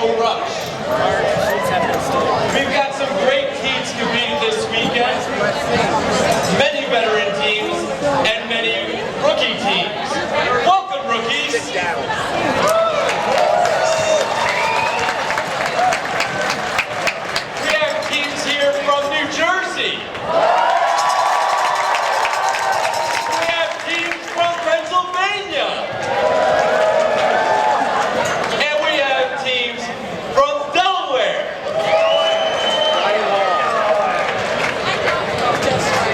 will rush. We've got some great teams competing this weekend. Many veteran teams and many rookie teams. Welcome, rookies. Sit down. We have teams here from New Jersey. We have teams from Pennsylvania. And we have teams from Delaware.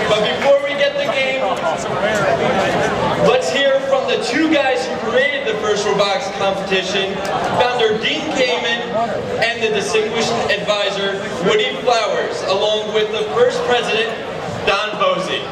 But before we get the game, let's hear from the two guys who created the first robotics competition, founder Dean Kamen and the distinguished advisor Woody Flowers, along with the first president, Don Posey.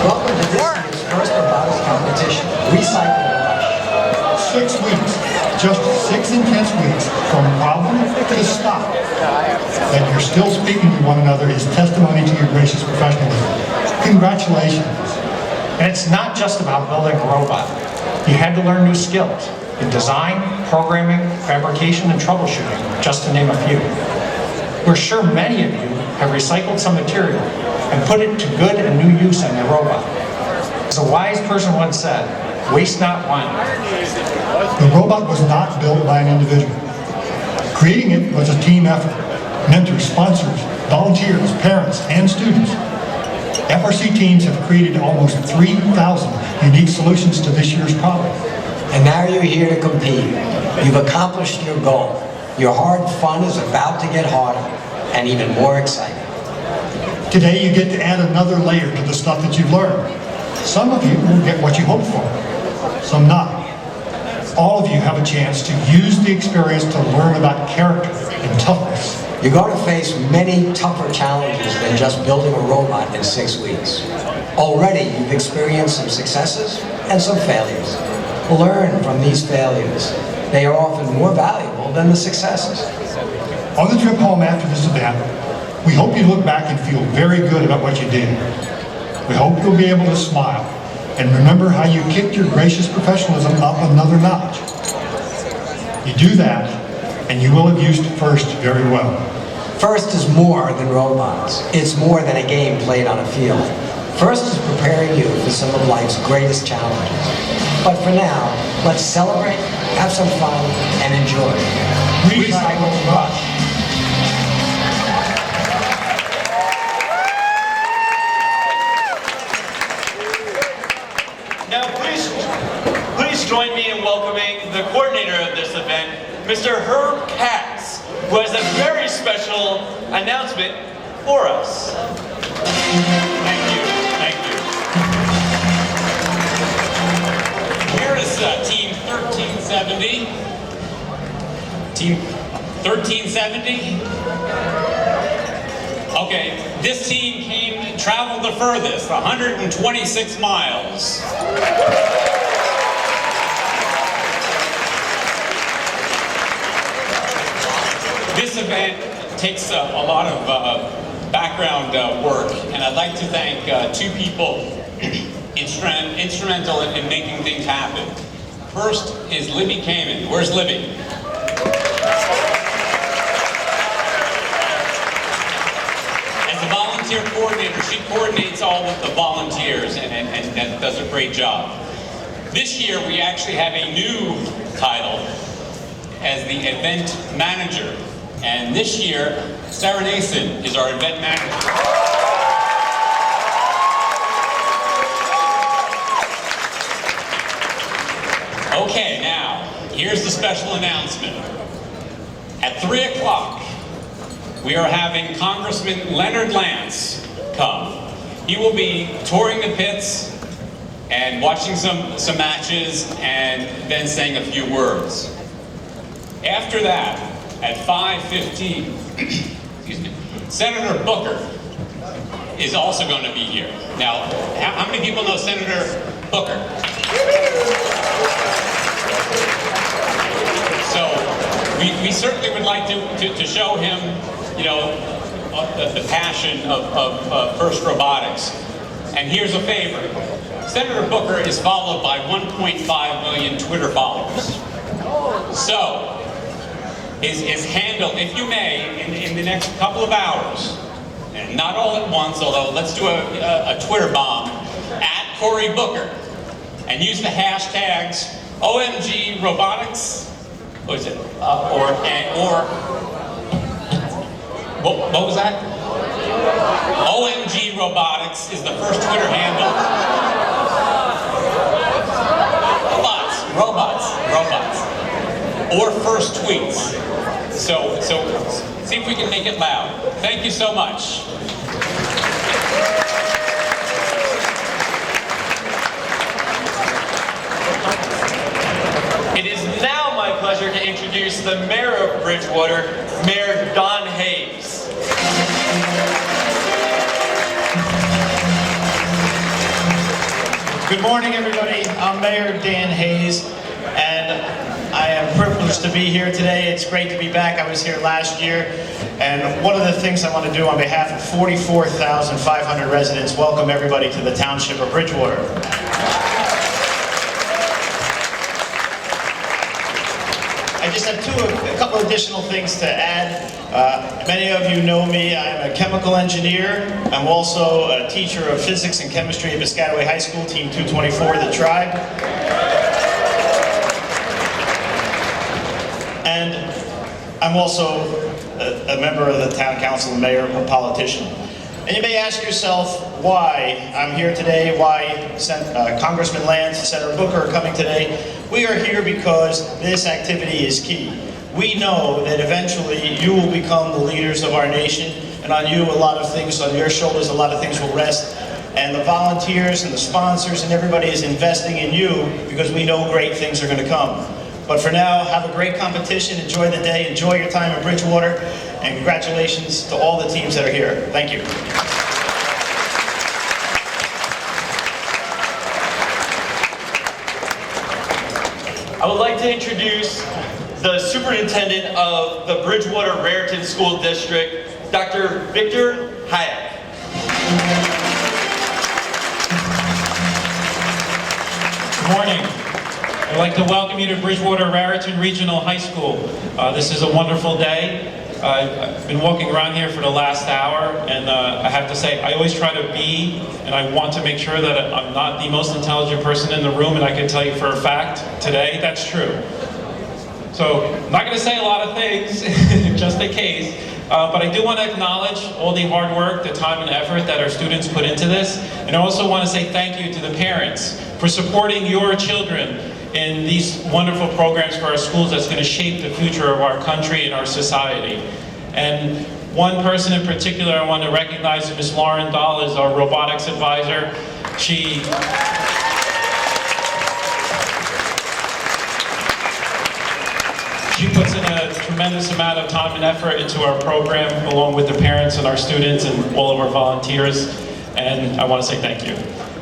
Welcome to this year's first robotics competition, Recycle the Rush. 6 weeks, just 6 intense weeks, from problem to stop. That you're still speaking to one another is testimony to your gracious professionalism. Congratulations. And it's not just about building a robot. You had to learn new skills in design, programming, fabrication, and troubleshooting, just to name a few. We're sure many of you have recycled some material and put it to good and new use on your robot. As a wise person once said, waste not one. The robot was not built by an individual. Creating it was a team effort. Mentors, sponsors, volunteers, parents, and students. FRC teams have created almost 3,000 unique solutions to this year's problem. And now you're here to compete. You've accomplished your goal. Your hard fun is about to get harder and even more exciting. Today you get to add another layer to the stuff that you've learned. Some of you will get what you hoped for, some not. All of you have a chance to use the experience to learn about character and toughness. You're going to face many tougher challenges than just building a robot in 6 weeks. Already you've experienced some successes and some failures. Learn from these failures. They are often more valuable than the successes. On the trip home after this event, we hope you look back and feel very good about what you did. We hope you'll be able to smile and remember how you kicked your gracious professionalism up another notch. You do that, and you will have used FIRST very well. FIRST is more than robots. It's more than a game played on a field. FIRST is preparing you for some of life's greatest challenges. But for now, let's celebrate, have some fun, and enjoy. Recycle the Rush. Now please join me in welcoming the coordinator of this event, Mr. Herb Katz, who has a very special announcement for us. Thank you. Here is Team 1370. Team 1370? Okay, this team traveled the furthest, 126 miles. This event takes a lot of background work, and I'd like to thank two people instrumental in making things happen. First is Libby Kamen. Where's Libby? As a volunteer coordinator, she coordinates all of the volunteers and does a great job. This year we actually have a new title as the event manager. And this year, Sarah Nason is our event manager. Okay, now, here's the special announcement. At 3 o'clock, we are having Congressman Leonard Lance come. He will be touring the pits and watching some matches and then saying a few words. After that, at 5:15, excuse me, Senator Booker is also going to be here. Now, how many people know Senator Booker? So, we certainly would like to show him, you know, the passion of FIRST Robotics. And here's a favor. Senator Booker is followed by 1.5 million Twitter followers. So, his handle, if you may, in the next couple of hours, and not all at once, although let's do a Twitter bomb, at Cory Booker, and use the hashtags OMG Robotics, what is it, what was that? OMG Robotics is the first Twitter handle. Robots. Or first tweets. So see if we can make it loud. Thank you so much. It is now my pleasure to introduce the Mayor of Bridgewater, Mayor Don Hayes. Good morning, everybody. I'm Mayor Dan Hayes, and I am privileged to be here today. It's great to be back. I was here last year, and one of the things I want to do on behalf of 44,500 residents, welcome everybody to the Township of Bridgewater. I just have a couple additional things to add. Many of you know me. I'm a chemical engineer. I'm also a teacher of physics and chemistry at Piscataway High School, Team 224, the Tribe. And I'm also a member of the town council, the mayor, a politician. And you may ask yourself why I'm here today, why Congressman Lance and Senator Booker are coming today. We are here because this activity is key. We know that eventually you will become the leaders of our nation, and on you, a lot of things, on your shoulders, a lot of things will rest. And the volunteers and the sponsors and everybody is investing in you because we know great things are going to come. But for now, have a great competition, enjoy the day, enjoy your time in Bridgewater, and congratulations to all the teams that are here. Thank you. I would like to introduce the Superintendent of the Bridgewater-Raritan School District, Dr. Victor Hayek. Good morning. I'd like to welcome you to Bridgewater-Raritan Regional High School. This is a wonderful day. I've been walking around here for the last hour, and I have to say, I always try to be, and I want to make sure that I'm not the most intelligent person in the room, and I can tell you for a fact, today, that's true. So, I'm not going to say a lot of things, just in case, but I do want to acknowledge all the hard work, the time and effort that our students put into this, and I also want to say thank you to the parents for supporting your children in these wonderful programs for our schools that's going to shape the future of our country and our society. And one person in particular I want to recognize is Ms. Lauren Dahl, is our robotics advisor. She puts in a tremendous amount of time and effort into our program, along with the parents and our students and all of our volunteers, and I want to say thank you.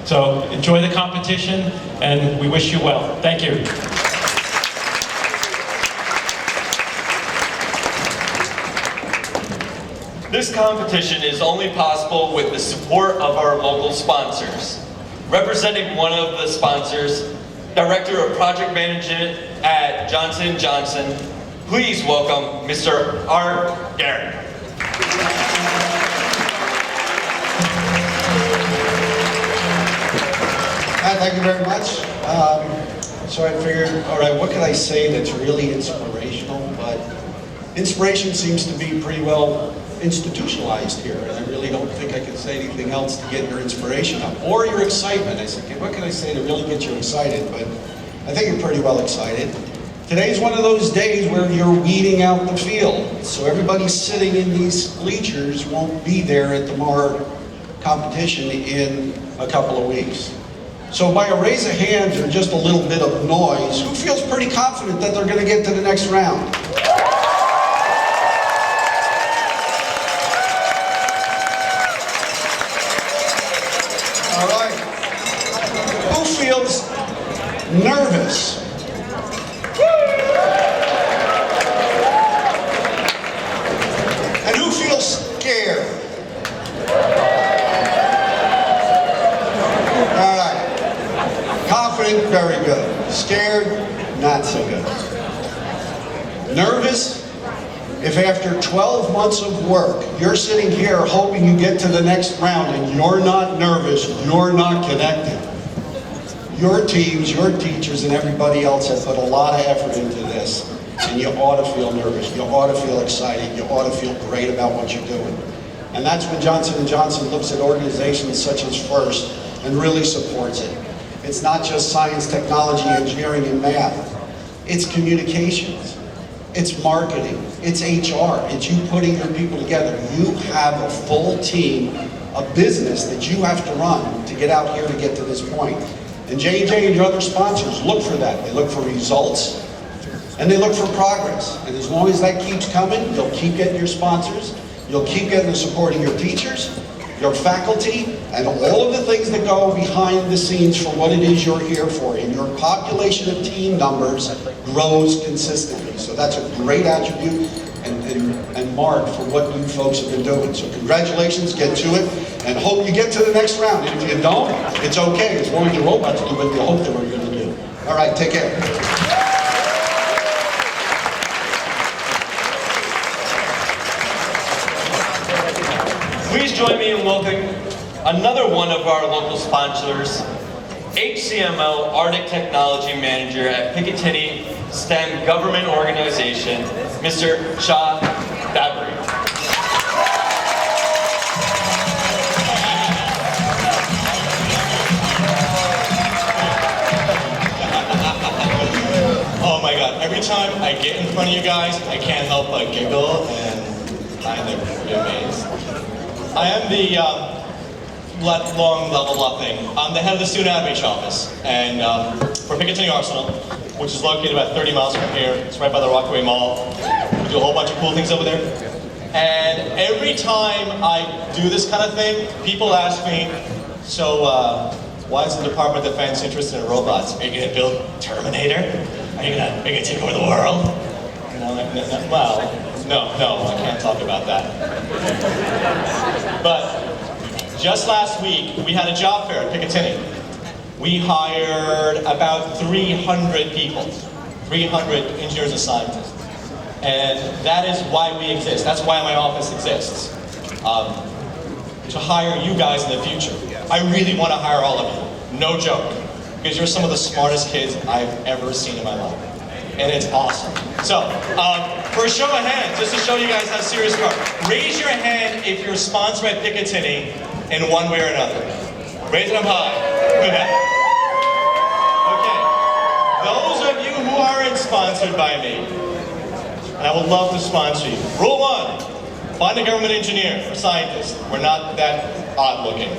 So enjoy the competition, and we wish you well. Thank you. This competition is only possible with the support of our local sponsors. Representing one of the sponsors, Director of Project Management at Johnson & Johnson, please welcome Mr. Art Garrett. Thank you very much. So I figured, all right, what can I say that's really inspirational? But inspiration seems to be pretty well institutionalized here, and I really don't think I can say anything else to get your inspiration up. Or your excitement. I said, okay, what can I say to really get you excited? But I think you're pretty well excited. Today's one of those days where you're weeding out the field. So everybody sitting in these bleachers won't be there at the MAR competition in a couple of weeks. So by a raise of hands or just a little bit of noise, who feels pretty confident that they're going to get to the next round? All right. Who feels nervous? And who feels scared? Excited? Very good. Scared? Not so good. Nervous? If after 12 months of work, you're sitting here hoping you get to the next round and you're not nervous, you're not connected. Your teams, your teachers, and everybody else have put a lot of effort into this, and you ought to feel nervous, you ought to feel excited, you ought to feel great about what you're doing. And that's when Johnson & Johnson looks at organizations such as FIRST and really supports it. It's not just science, technology, engineering, and math. It's communications. It's marketing. It's HR. It's you putting your people together. You have a full team, a business that you have to run to get out here to get to this point. And J&J and your other sponsors look for that. They look for results, and they look for progress. And as long as that keeps coming, you'll keep getting your sponsors, you'll keep getting the support of your teachers, your faculty, and all of the things that go behind the scenes for what it is you're here for. And your population of team numbers grows consistently. So that's a great attribute and mark for what you folks have been doing. So congratulations, get to it, and hope you get to the next round. And if you don't, it's okay, as long as your robots do what you hope they were going to do. All right, take care. Please join me in welcoming another one of our local sponsors, HCMO Arctic Technology Manager at Picatinny STEM Government Organization, Mr. Shah Dabri. Oh my God, every time I get in front of you guys, I can't help but giggle and kind of be amazed. I am the long level up thing. I'm the head of the student outreach office, and for Picatinny Arsenal, which is located about 30 miles from here. It's right by the Rockaway Mall. We do a whole bunch of cool things over there. And every time I do this kind of thing, people ask me, so why is the Department of Defense interested in robots? Are you going to build Terminator? Are you going to take over the world? And I'm like, well, no, I can't talk about that. But just last week, we had a job fair at Picatinny. We hired about 300 people, 300 engineers and scientists. And that is why we exist. That's why my office exists. To hire you guys in the future. I really want to hire all of you. No joke. Because you're some of the smartest kids I've ever seen in my life. And it's awesome. So, for a show of hands, just to show you guys how serious we are, raise your hand if you're sponsored by Picatinny in one way or another. Raise it up high. Okay. Those of you who aren't sponsored by me, and I would love to sponsor you. Rule 1, find a government engineer or scientist. We're not that odd looking.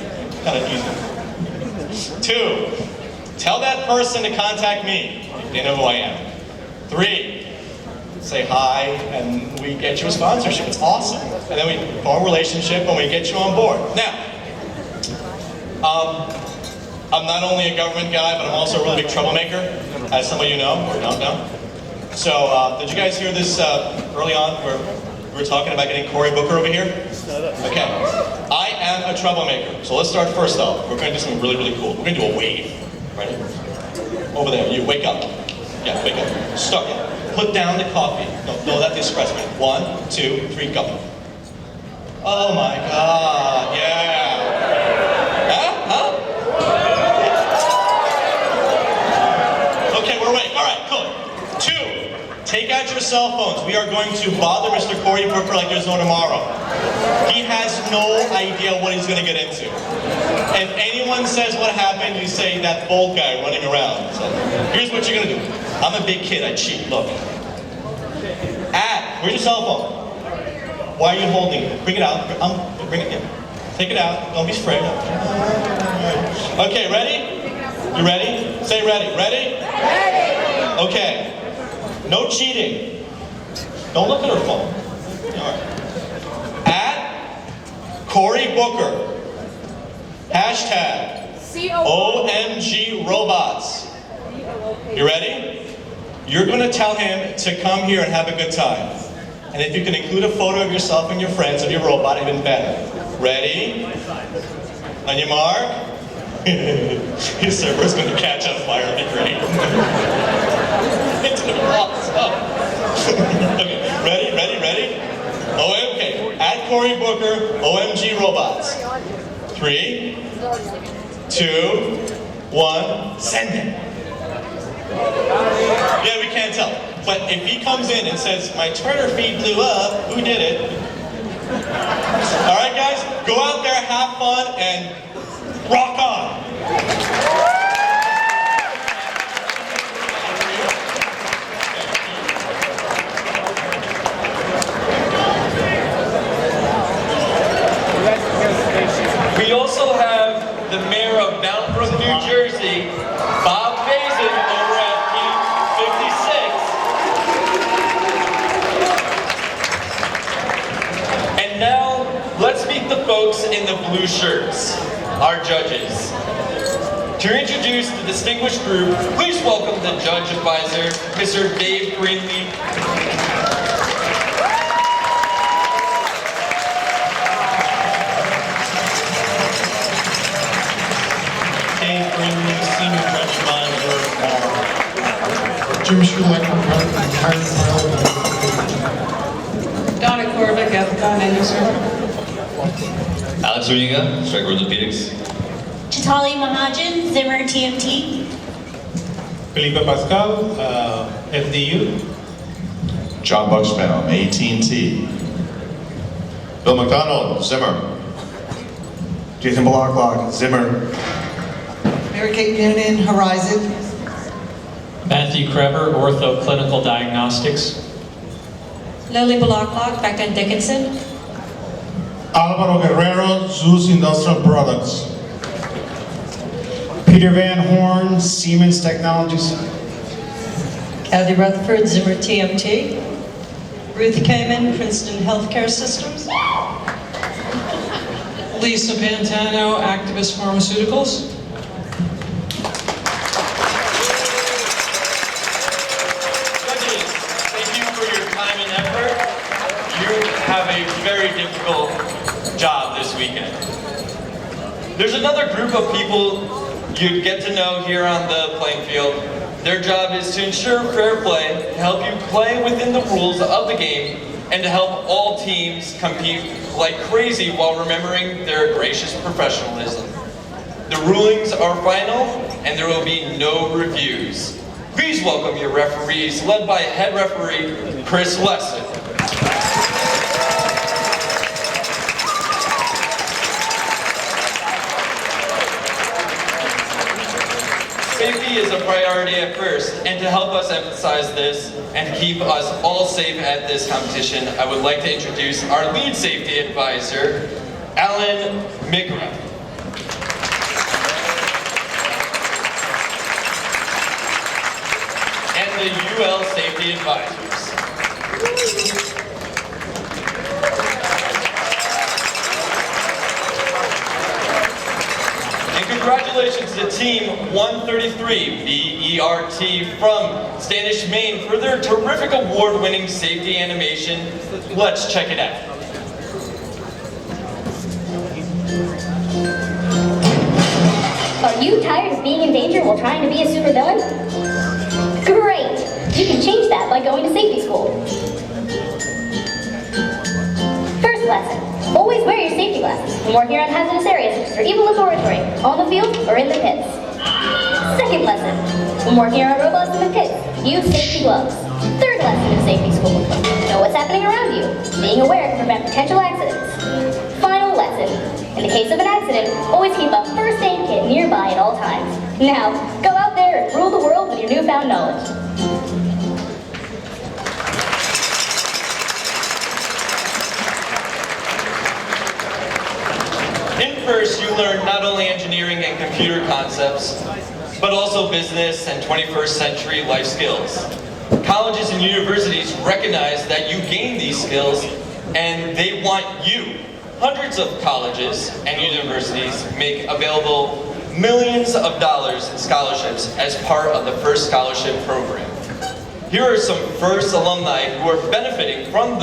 Kind of easy. 2, tell that person to contact me if they know who I am. 3, say hi, and we get you a sponsorship. It's awesome. And then we form a relationship and we get you on board. Now, I'm not only a government guy, but I'm also a really big troublemaker, as some of you know or don't know. So, did you guys hear this early on where we were talking about getting Cory Booker over here? Okay. I am a troublemaker. So let's start first off. We're going to do something really, really cool. We're going to do a wave. Ready? Over there. You wake up. Yeah, wake up. Start. Put down the coffee. No, that's the espresso. 1, 2, 3, go. Oh my God. Yeah. Huh? Okay, we're awake. All right, cool. 2, take out your cell phones. We are going to bother Mr. Cory Booker like there's no tomorrow. He has no idea what he's going to get into. If anyone says what happened, you say that bold guy running around. So here's what you're going to do. I'm a big kid. I cheat. Look. Where's your cell phone? Why are you holding it? Bring it out. Bring it in. Take it out. Don't be afraid. Okay, ready? You ready? Say ready. Ready? Ready. Okay. No cheating. Don't look at her phone. All right. Cory Booker. Hashtag OMG Robots. You ready? You're going to tell him to come here and have a good time. And if you can include a photo of yourself and your friends of your robot, even better. Ready? On your mark? His server's going to catch on fire on the grade. It's going to be awesome. Okay, ready? Okay, at Cory Booker, OMG Robots. 3, 2, 1, send it. Yeah, we can't tell. But if he comes in and says, my Twitter feed blew up, who did it? All right, guys, go out there, have fun, and rock on. We also have the mayor of Mountain Brook, New Jersey, Bob Bazin, over at Team 56. And now, let's meet the folks in the blue shirts, our judges. To introduce the distinguished group, please welcome the judge advisor, Mr. Dave Greenleaf. Dave Greenleaf, Senior Judge Advisor, Jim Schulecker, retired pilot. Donna Corvick, Ethicon Industry. Alex Zuniga, Strike Orthopedics. Chitali Mahajan, Zimmer TMT. Felipe Pascal, FDU. John Bucksbaum, AT&T. Bill McDonald, Zimmer. Jason Blocklock, Zimmer. Mary Kate Noonan, Horizon. Matthew Kreber, Ortho Clinical Diagnostics. Lily Blocklock, Becton Dickinson. Alvaro Guerrero, Zeus Industrial Products. Peter Van Horn, Siemens Technologies. Kathy Rutherford, Zimmer TMT. Ruth Kamen, Princeton Healthcare Systems. Lisa Pantano, Activist Pharmaceuticals. Judges, thank you for your time and effort. You have a very difficult job this weekend. There's another group of people you'd get to know here on the playing field. Their job is to ensure fair play, to help you play within the rules of the game, and to help all teams compete like crazy while remembering their gracious professionalism. The rulings are final, and there will be no reviews. Please welcome your referees, led by head referee Chris Lesson. Safety is a priority at first, and to help us emphasize this and keep us all safe at this competition, I would like to introduce our lead safety advisor, Alan Migra. And the UL safety advisors. Congratulations to Team 133, BERT from Standish, Maine, for their terrific award-winning safety animation. Let's check it out. Are you tired of being in danger while trying to be a supervillain? Great! You can change that by going to safety school. First lesson. Always wear your safety glasses when working around hazardous areas such as your evil laboratory, on the field, or in the pits. Second lesson. When working around robots in the pits, use safety gloves. Third lesson in safety school. Know what's happening around you. Being aware can prevent potential accidents. Final lesson. In the case of an accident, always keep a first aid kit nearby at all times. Now, go out there and rule the world with your newfound knowledge. In FRC, you learn not only engineering and computer concepts, but also business and 21st century life skills. Colleges and universities recognize that you gain these skills, and they want you. Hundreds of colleges and universities make available millions of dollars in scholarships as part of the FRC Scholarship Program. Here are some FRC alumni who are benefiting from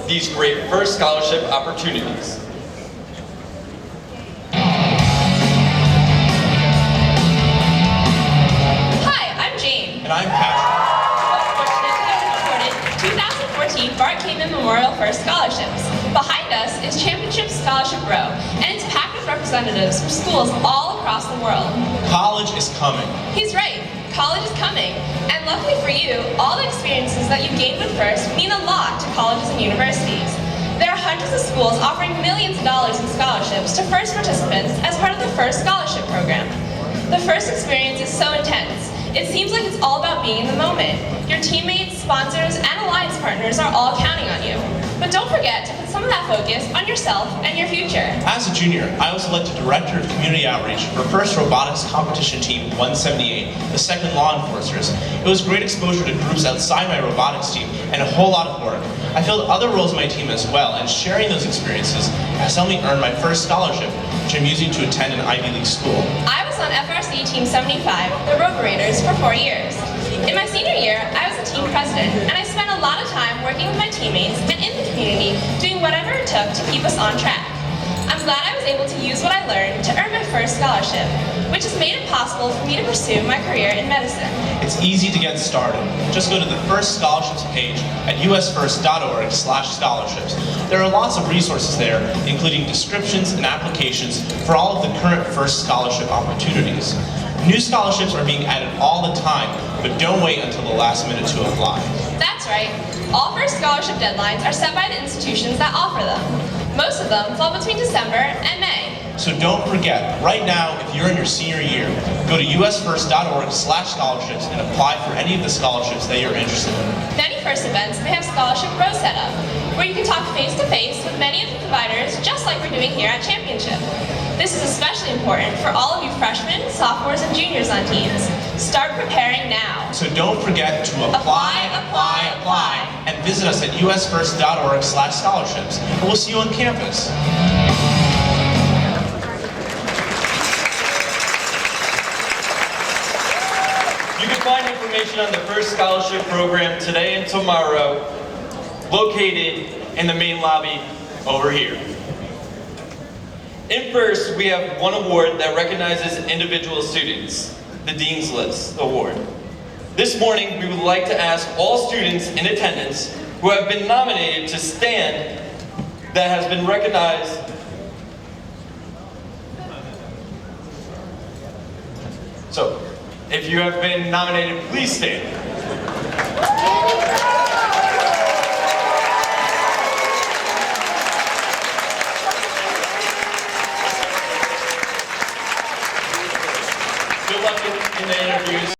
these great FRC Scholarship opportunities. and I'm passionate. Fortunate to have awarded 2014 Bart Kamen Memorial First Scholarships. Behind us is Championship Scholarship Row, and it's packed with representatives from schools all across the world. College is coming. He's right. College is coming. And luckily for you, all the experiences that you gained with First mean a lot to colleges and universities. There are hundreds of schools offering millions of dollars in scholarships to First participants as part of the First Scholarship Program. The First experience is so intense. It seems like it's all about being in the moment. Your teammates, sponsors, and alliance partners are all counting on you. But don't forget to put some of that focus on yourself and your future. As a junior, I was elected Director of Community Outreach for First Robotics Competition Team 178, the second law enforcers. It was great exposure to groups outside my robotics team and a whole lot of work. I filled other roles in my team as well, and sharing those experiences has helped me earn my first scholarship, which I'm using to attend an Ivy League school. I was on FRC Team 75, the Robotics, for 4 years. In my senior year, I was a team president, and I spent a lot of time working with my teammates and in the community, doing whatever it took to keep us on track. I'm glad I was able to use what I learned to earn my first scholarship, which has made it possible for me to pursue my career in medicine. It's easy to get started. Just go to the First Scholarships page at usfirst.org/scholarships. There are lots of resources there, including descriptions and applications for all of the current First Scholarship opportunities. New scholarships are being added all the time, but don't wait until the last minute to apply. That's right. All First Scholarship deadlines are set by the institutions that offer them. Most of them fall between December and May. So don't forget, right now, if you're in your senior year, go to usfirst.org/scholarships and apply for any of the scholarships that you're interested in. Many First events may have scholarship rows set up, where you can talk face-to-face with many of the providers, just like we're doing here at Championship. This is especially important for all of you freshmen, sophomores, and juniors on teams. Start preparing now. So don't forget to apply, and visit us at usfirst.org/scholarships. And we'll see you on campus. You can find information on the First Scholarship Program today and tomorrow, located in the main lobby over here. In First, we have one award that recognizes individual students, the Dean's List Award. This morning, we would like to ask all students in attendance who have been nominated to stand that has been recognized. So, if you have been nominated, please stand. Good luck in the interviews.